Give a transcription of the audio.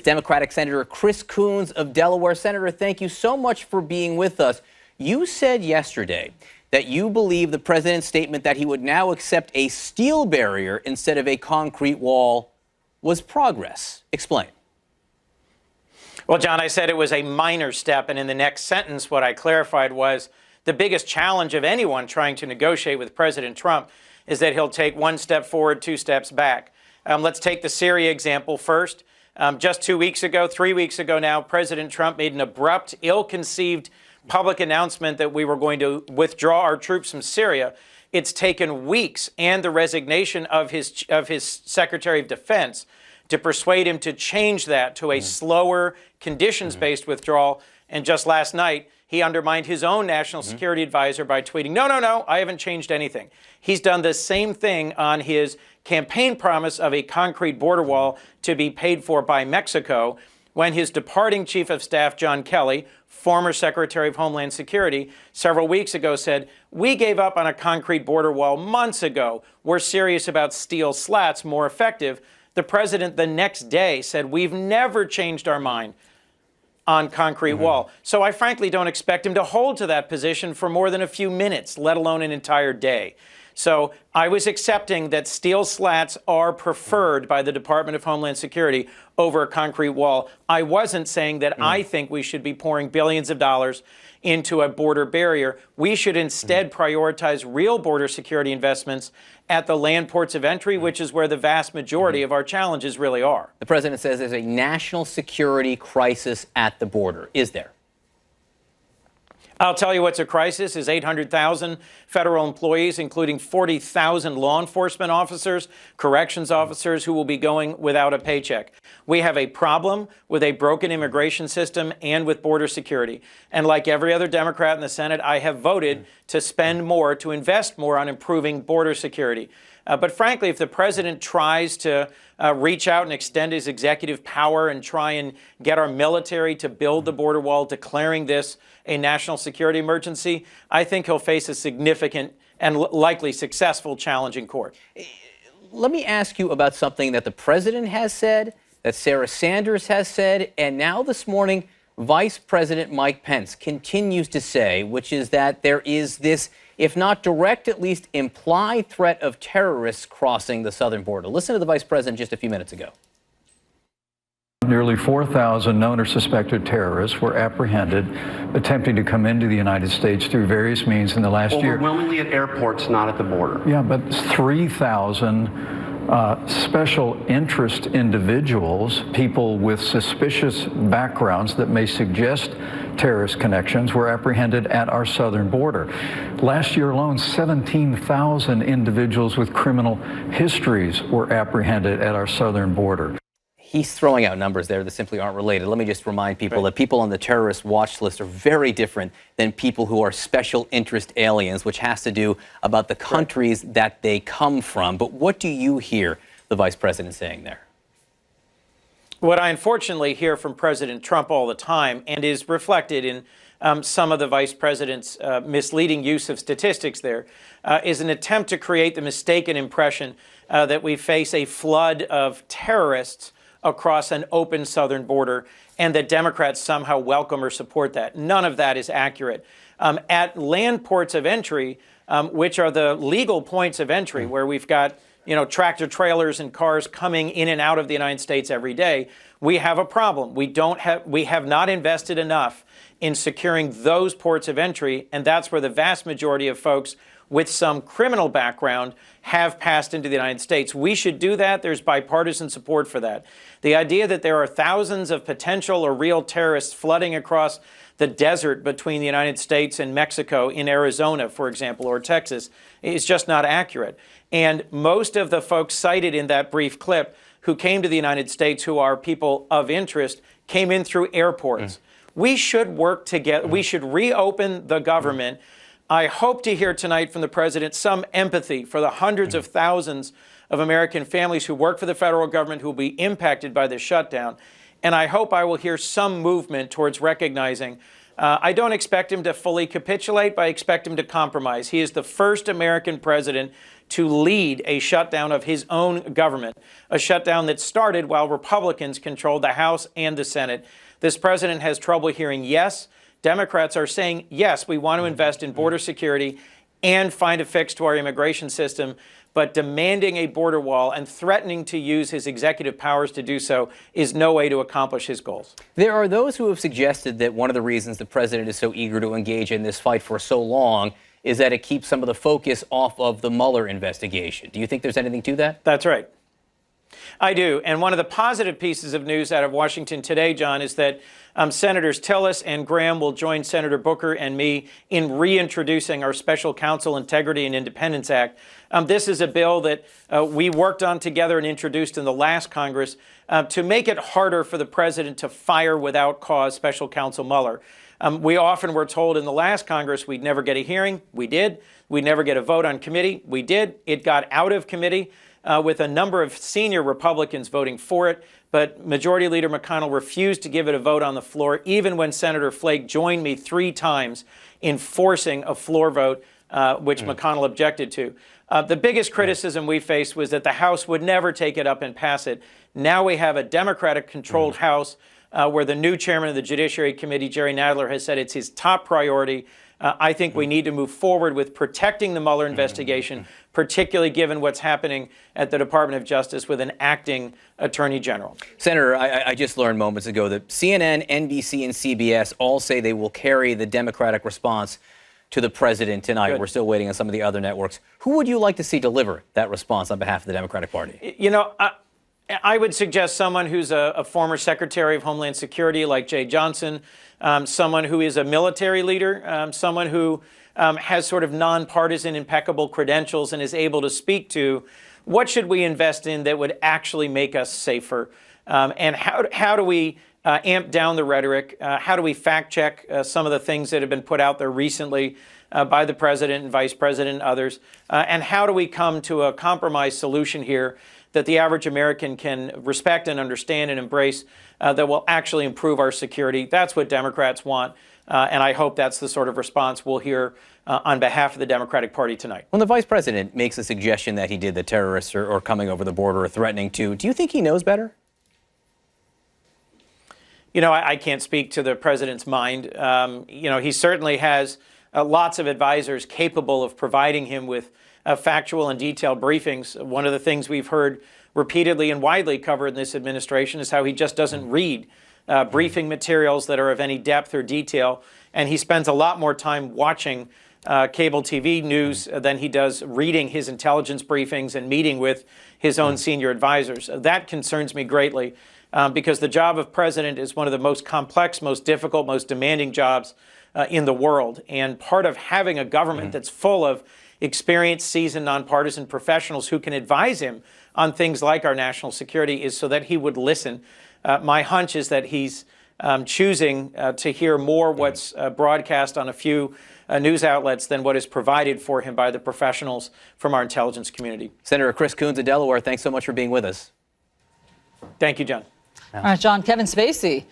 Democratic Senator Chris Coons of Delaware. Senator, thank you so much for being with us. You said yesterday that you believe the president's statement that he would now accept a steel barrier instead of a concrete wall was progress. Explain. Well, John, I said it was a minor step, and in the next sentence, what I clarified was the biggest challenge of anyone trying to negotiate with President Trump is that he'll take one step forward, two steps back. Let's take the Syria example first. Just 2 weeks ago, 3 weeks ago now, President Trump made an abrupt, ill-conceived public announcement that we were going to withdraw our troops from Syria. It's taken weeks and the resignation of his Secretary of Defense to persuade him to change that to a slower, conditions-based withdrawal. And just last night, he undermined his own national security advisor by tweeting, no, I haven't changed anything. He's done the same thing on his campaign promise of a concrete border wall to be paid for by Mexico, when his departing Chief of Staff, John Kelly, former Secretary of Homeland Security, several weeks ago said, we gave up on a concrete border wall months ago. We're serious about steel slats, more effective. The president the next day said, we've never changed our mind on concrete wall. So I frankly don't expect him to hold to that position for more than a few minutes, let alone an entire day. So I was accepting that steel slats are preferred by the Department of Homeland Security over a concrete wall. I wasn't saying that I think we should be pouring billions of dollars into a border barrier. We should instead prioritize real border security investments at the land ports of entry, which is where the vast majority of our challenges really are. The president says there's a national security crisis at the border. Is there? I'll tell you what's a crisis is 800,000 federal employees, including 40,000 law enforcement officers, corrections officers who will be going without a paycheck. We have a problem with a broken immigration system and with border security. And like every other Democrat in the Senate, I have voted to spend more, to invest more on improving border security. But frankly, if the president tries to reach out and extend his executive power and try and get our military to build the border wall, declaring this a national security emergency, I think he'll face a significant and likely successful challenge in court. Let me ask you about something that the president has said, that Sarah Sanders has said, and now this morning, Vice President Mike Pence continues to say, which is that there is this, if not direct, at least implied threat of terrorists crossing the southern border. Listen to the vice president just a few minutes ago. Nearly 4,000 known or suspected terrorists were apprehended attempting to come into the United States through various means in the last year. Overwhelmingly at airports, not at the border. Yeah, but 3,000 special interest individuals, people with suspicious backgrounds that may suggest terrorist connections, were apprehended at our southern border. Last year alone, 17,000 individuals with criminal histories were apprehended at our southern border. He's throwing out numbers there that simply aren't related. Let me just remind people that people on the terrorist watch list are very different than people who are special interest aliens, which has to do about the countries that they come from. But what do you hear the vice president saying there? What I unfortunately hear from President Trump all the time, and is reflected in some of the vice president's misleading use of statistics there, is an attempt to create the mistaken impression that we face a flood of terrorists across an open southern border, and that Democrats somehow welcome or support that. None of that is accurate. At land ports of entry, which are the legal points of entry, where we've got tractor trailers and cars coming in and out of the United States every day, we have a problem. We have not invested enough in securing those ports of entry, and that's where the vast majority of folks with some criminal background have passed into the United States. We should do that. There's bipartisan support for that. The idea that there are thousands of potential or real terrorists flooding across the desert between the United States and Mexico, in Arizona, for example, or Texas, is just not accurate. And most of the folks cited in that brief clip who came to the United States, who are people of interest, came in through airports. We should work together. We should reopen the government. I hope to hear tonight from the president some empathy for the hundreds of thousands of American families who work for the federal government who will be impacted by this shutdown. And I hope I will hear some movement towards recognizing I don't expect him to fully capitulate, but I expect him to compromise. He is the first American president to lead a shutdown of his own government, a shutdown that started while Republicans controlled the House and the Senate. This president has trouble hearing yes. Democrats are saying, yes, we want to invest in border security and find a fix to our immigration system, but demanding a border wall and threatening to use his executive powers to do so is no way to accomplish his goals. There are those who have suggested that one of the reasons the president is so eager to engage in this fight for so long is that it keeps some of the focus off of the Mueller investigation. Do you think there's anything to that? That's right. I do. And one of the positive pieces of news out of Washington today, John, is that Senators Tillis and Graham will join Senator Booker and me in reintroducing our Special Counsel Integrity and Independence Act. This is a bill that we worked on together and introduced in the last Congress to make it harder for the president to fire without cause Special Counsel Mueller. We often were told in the last Congress we'd never get a hearing. We did. We'd never get a vote on committee. We did. It got out of committee with a number of senior Republicans voting for it. But Majority Leader McConnell refused to give it a vote on the floor, even when Senator Flake joined me 3 times in forcing a floor vote, which McConnell objected to. The biggest criticism we faced was that the House would never take it up and pass it. Now we have a Democratic-controlled House where the new chairman of the Judiciary Committee, Jerry Nadler, has said it's his top priority. I think we need to move forward with protecting the Mueller investigation, particularly given what's happening at the Department of Justice with an acting attorney general. Senator, I just learned moments ago that CNN, NBC, and CBS all say they will carry the Democratic response to the president tonight. Good. We're still waiting on some of the other networks. Who would you like to see deliver that response on behalf of the Democratic Party? You know, I would suggest someone who's a former Secretary of Homeland Security like Jay Johnson, someone who is a military leader, someone who has sort of nonpartisan, impeccable credentials and is able to speak to what should we invest in that would actually make us safer, and how do we amp down the rhetoric? How do we fact check some of the things that have been put out there recently by the president and vice president and others? And how do we come to a compromise solution here that the average American can respect and understand and embrace, that will actually improve our security? That's what Democrats want, and I hope that's the sort of response we'll hear on behalf of the Democratic Party tonight. When the vice president makes a suggestion that he did the terrorists or coming over the border or threatening to, do you think he knows better? You know, I can't speak to the president's mind. You know, he certainly has lots of advisors capable of providing him with factual and detailed briefings. One of the things we've heard repeatedly and widely covered in this administration is how he just doesn't read briefing materials that are of any depth or detail, and he spends a lot more time watching cable TV news than he does reading his intelligence briefings and meeting with his own senior advisors. That concerns me greatly because the job of president is one of the most complex, most difficult, most demanding jobs in the world. And part of having a government that's full of experienced, seasoned, nonpartisan professionals who can advise him on things like our national security is so that he would listen. My hunch is that he's choosing to hear more what's broadcast on a few news outlets than what is provided for him by the professionals from our intelligence community. Senator Chris Coons of Delaware, thanks so much for being with us. Thank you, John. All right, John, Kevin Spacey